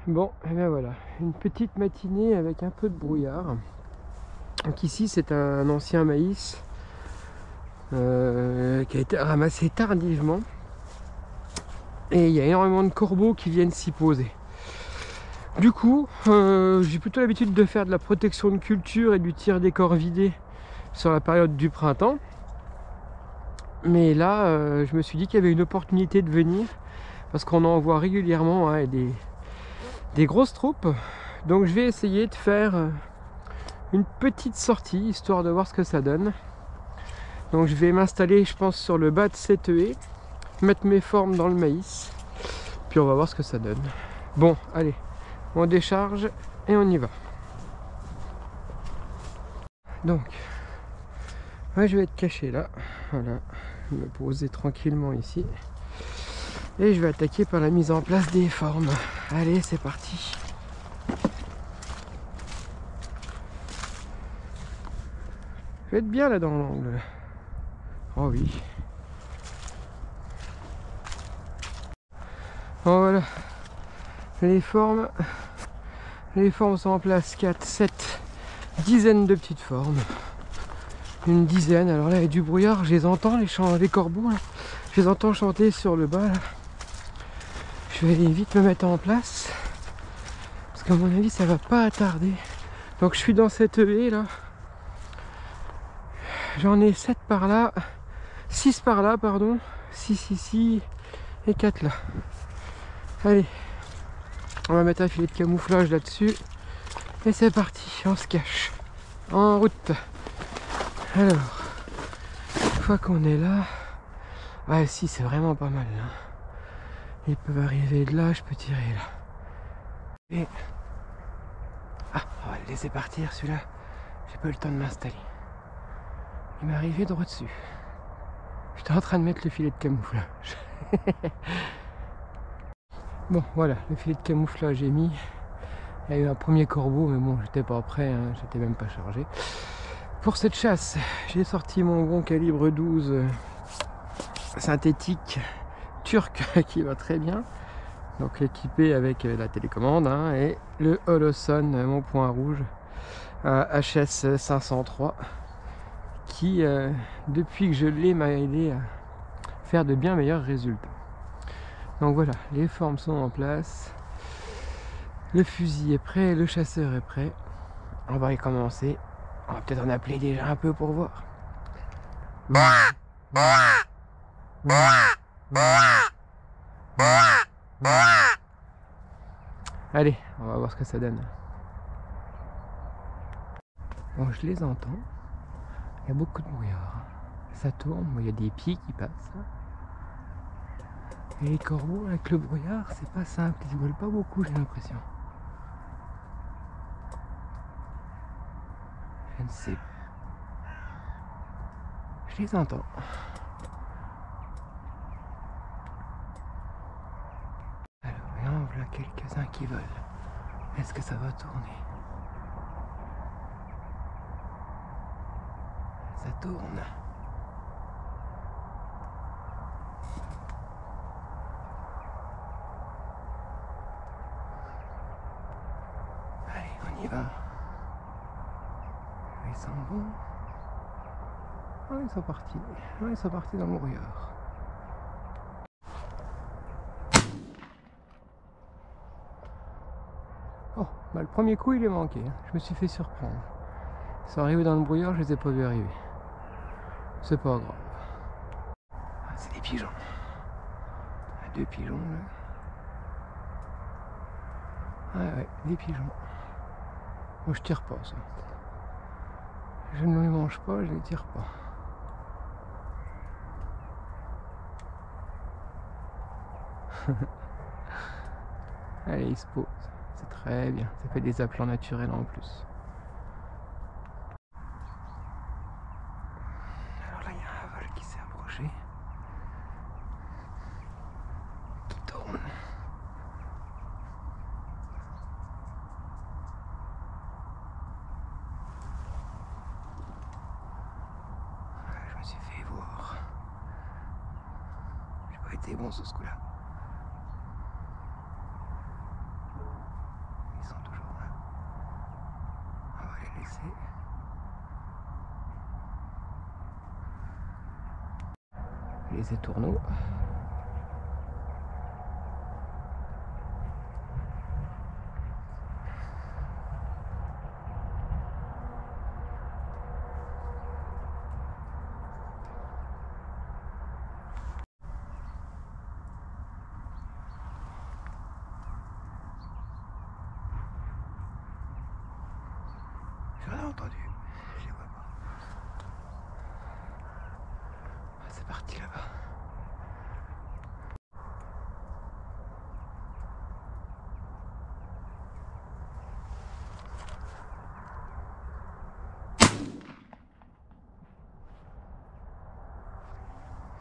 Bon, et bien voilà, une petite matinée avec un peu de brouillard. Donc ici c'est un ancien maïs qui a été ramassé tardivement. Et il y a énormément de corbeaux qui viennent s'y poser. Du coup, j'ai plutôt l'habitude de faire de la protection de culture et du tir des corvidés sur la période du printemps. Mais là, je me suis dit qu'il y avait une opportunité de venir parce qu'on en voit régulièrement hein, des grosses troupes. Donc je vais essayer de faire une petite sortie histoire de voir ce que ça donne. Donc je vais m'installer, je pense, sur le bas de cette haie, mettre mes formes dans le maïs, puis on va voir ce que ça donne. Bon, allez, on décharge et on y va. Donc, ouais, je vais être caché là, voilà, je vais me poser tranquillement ici. Et je vais attaquer par la mise en place des formes. Allez, c'est parti. Je vais être bien là dans l'angle. Oh oui. Bon voilà. Les formes sont en place. 4, 7, dizaines de petites formes. Une dizaine. Alors là, il y a du brouillard. Je les entends, les corbeaux là. Je les entends chanter sur le bas là. Je vais vite me mettre en place. Parce qu'à mon avis, ça va pas tarder. Donc je suis dans cette haie là. J'en ai 7 par là. 6 par là, pardon. 6 ici. Et 4 là. Allez. On va mettre un filet de camouflage là-dessus. Et c'est parti. On se cache. En route. Alors. Une fois qu'on est là. Ouais, si, c'est vraiment pas mal là. Ils peuvent arriver de là, je peux tirer là. Et... ah, on va le laisser partir celui-là. J'ai pas eu le temps de m'installer. Il m'est arrivé droit dessus. J'étais en train de mettre le filet de camouflage. Bon, voilà, le filet de camouflage est mis. Il y a eu un premier corbeau, mais bon, j'étais pas prêt, hein, j'étais même pas chargé. Pour cette chasse, j'ai sorti mon bon calibre 12 synthétique turc qui va très bien. Donc équipé avec la télécommande hein, et le Holosun, mon point rouge HS 503 qui depuis que je l'ai m'a aidé à faire de bien meilleurs résultats. Donc voilà, les formes sont en place, le fusil est prêt, le chasseur est prêt. On va y commencer. On va peut-être en appeler déjà un peu pour voir. Allez, on va voir ce que ça donne. Bon, je les entends. Il y a beaucoup de brouillard. Ça tourne, il y a des pieds qui passent. Et les corbeaux avec le brouillard, c'est pas simple. Ils volent pas beaucoup, j'ai l'impression. Je ne sais pas. Je les entends. Alors, il y en a quelques-uns qui volent. Est-ce que ça va tourner? Ça tourne. Allez, on y va. Ils s'en vont. Oh, ils sont partis. Oh, ils sont partis dans le brouillard. Oh, bah le premier coup il est manqué. Je me suis fait surprendre. Ils sont arrivés dans le brouillard, je les ai pas vus arriver. C'est pas grave. Ah, c'est des pigeons. Ah, 2 pigeons là. Ah ouais, des pigeons. Moi je tire pas ça. Je ne les mange pas, je les tire pas. Allez, ils se posent. C'est très bien. Ça fait des aplats naturels en plus. Alors là, il y a un vol qui s'est approché. Qui tourne. Je me suis fait voir. J'ai pas été bon sur ce coup-là. les étourneaux. J'ai rien entendu, je les vois pas. Ah, c'est parti là-bas.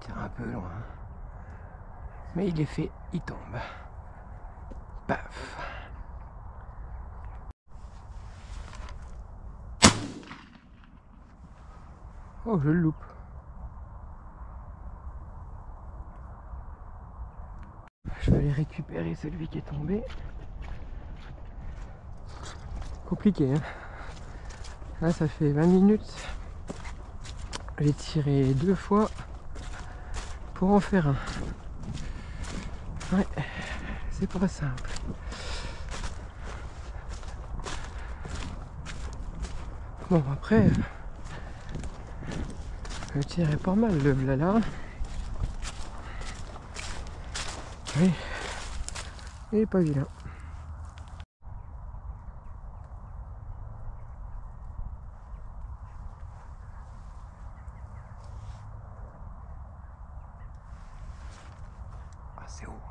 Tire un peu loin. Mais il est fait, il tombe. Paf. Oh, je le loupe. Je vais aller récupérer celui qui est tombé. Compliqué, hein. Là, ça fait 20 minutes. J'ai tiré 2 fois pour en faire un. Ouais, c'est pas simple. Bon, après, le tir est pas mal, le blala. Oui, il est pas vilain. Ah, c'est haut.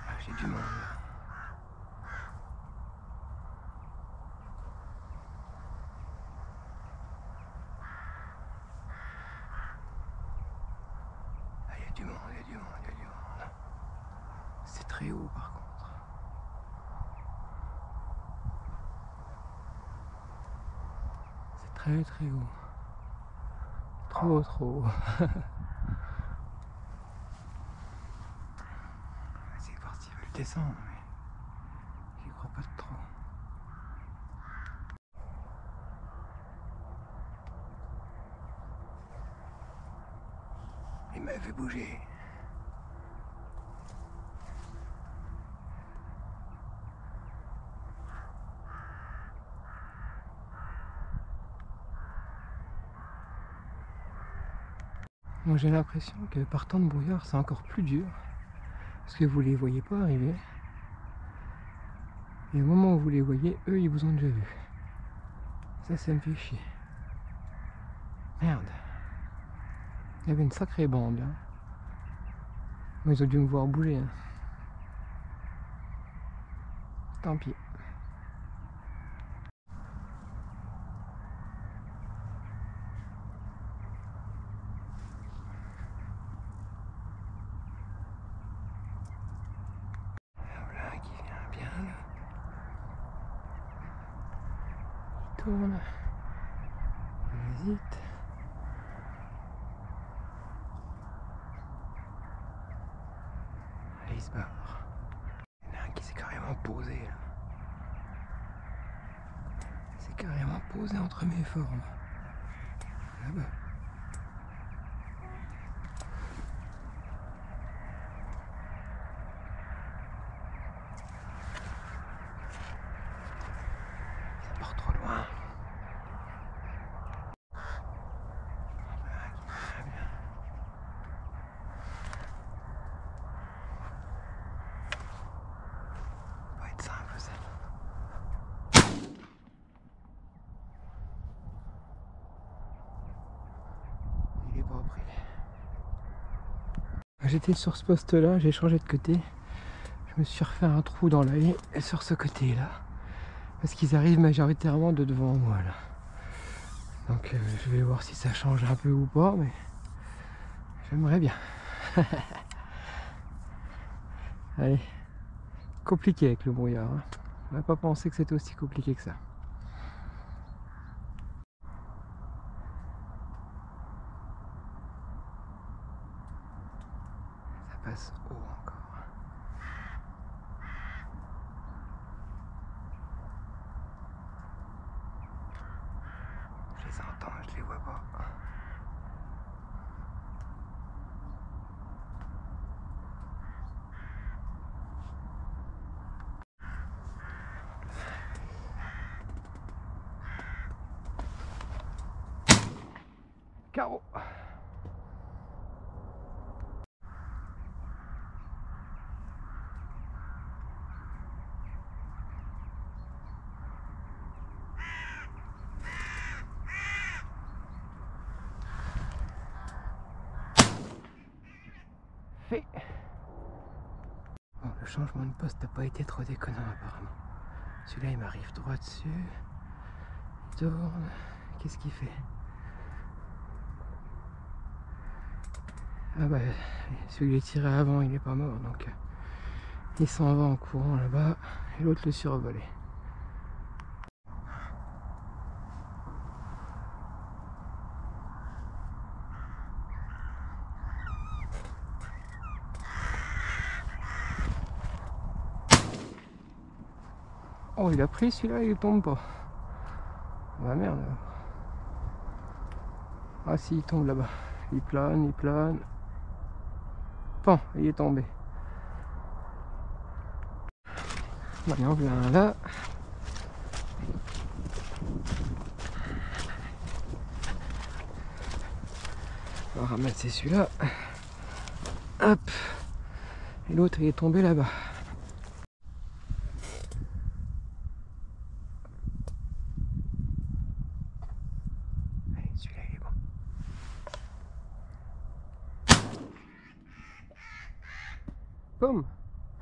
Ah, j'ai du monde. Ah, il y a du monde, il y a du monde, il y a du monde. C'est très haut par contre. C'est très très haut. Trop trop haut. On va essayer de voir s'ils veulent descendre, mais j'y crois pas trop. Il m'a fait bouger. Moi j'ai l'impression que par temps de brouillard c'est encore plus dur. Parce que vous les voyez pas arriver. Et au moment où vous les voyez, eux ils vous ont déjà vu. Ça me fait chier. Merde. Il y avait une sacrée bande là. Moi, ils ont dû me voir bouger. Hein. Tant pis. Voilà qui vient bien là. Il tourne. Il hésite. Allez, il se barre. Il y en a un qui s'est carrément posé là. Il s'est carrément posé entre mes formes. Là-bas. Ça part trop loin. Voilà qui vient bien. Ça va être simple ça. Il est pas pris. J'étais sur ce poste là, j'ai changé de côté. Je me suis refait un trou dans l'œil sur ce côté là. Parce qu'ils arrivent majoritairement de devant moi là. Donc je vais voir si ça change un peu ou pas, mais j'aimerais bien. Allez, compliqué avec le brouillard. Hein. On n'a pas pensé que c'était aussi compliqué que ça. Ça passe haut encore. Carreau. Fait. Bon, le changement de poste n'a pas été trop déconnant apparemment. Celui-là il m'arrive droit dessus. Il tourne. Qu'est-ce qu'il fait? Ah bah celui que j'ai tiré avant il est pas mort, donc il s'en va en courant là-bas et l'autre le survolait. Oh il a pris celui-là, il tombe pas. Ah merde. Ah si, il tombe là-bas. Il plane, il plane. Bon, il est tombé. Allez, on vient là. On va ramasser celui-là. Hop. Et l'autre il est tombé là-bas. Allez, celui-là il est bon. Boum.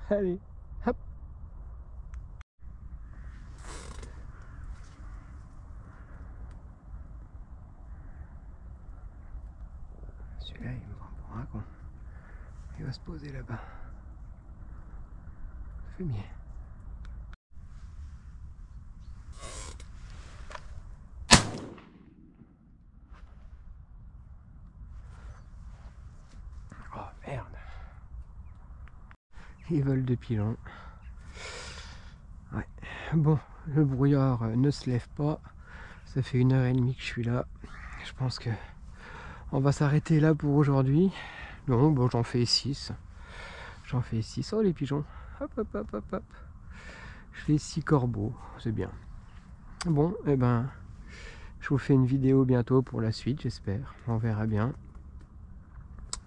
Allez, hop. Celui-là il me prend pour un con. Il va se poser là-bas. Fumier. Oh merde. Ils volent de pilon. Ouais. Bon, le brouillard ne se lève pas. Ça fait 1h30 que je suis là. Je pense que on va s'arrêter là pour aujourd'hui. Non, bon, j'en fais 6. J'en fais 6. Oh les pigeons. Hop, hop, hop, hop, hop. Je fais 6 corbeaux. C'est bien. Bon, et ben, je vous fais une vidéo bientôt pour la suite, j'espère. On verra bien.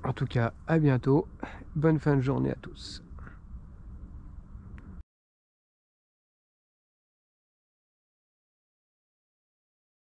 En tout cas, à bientôt. Bonne fin de journée à tous.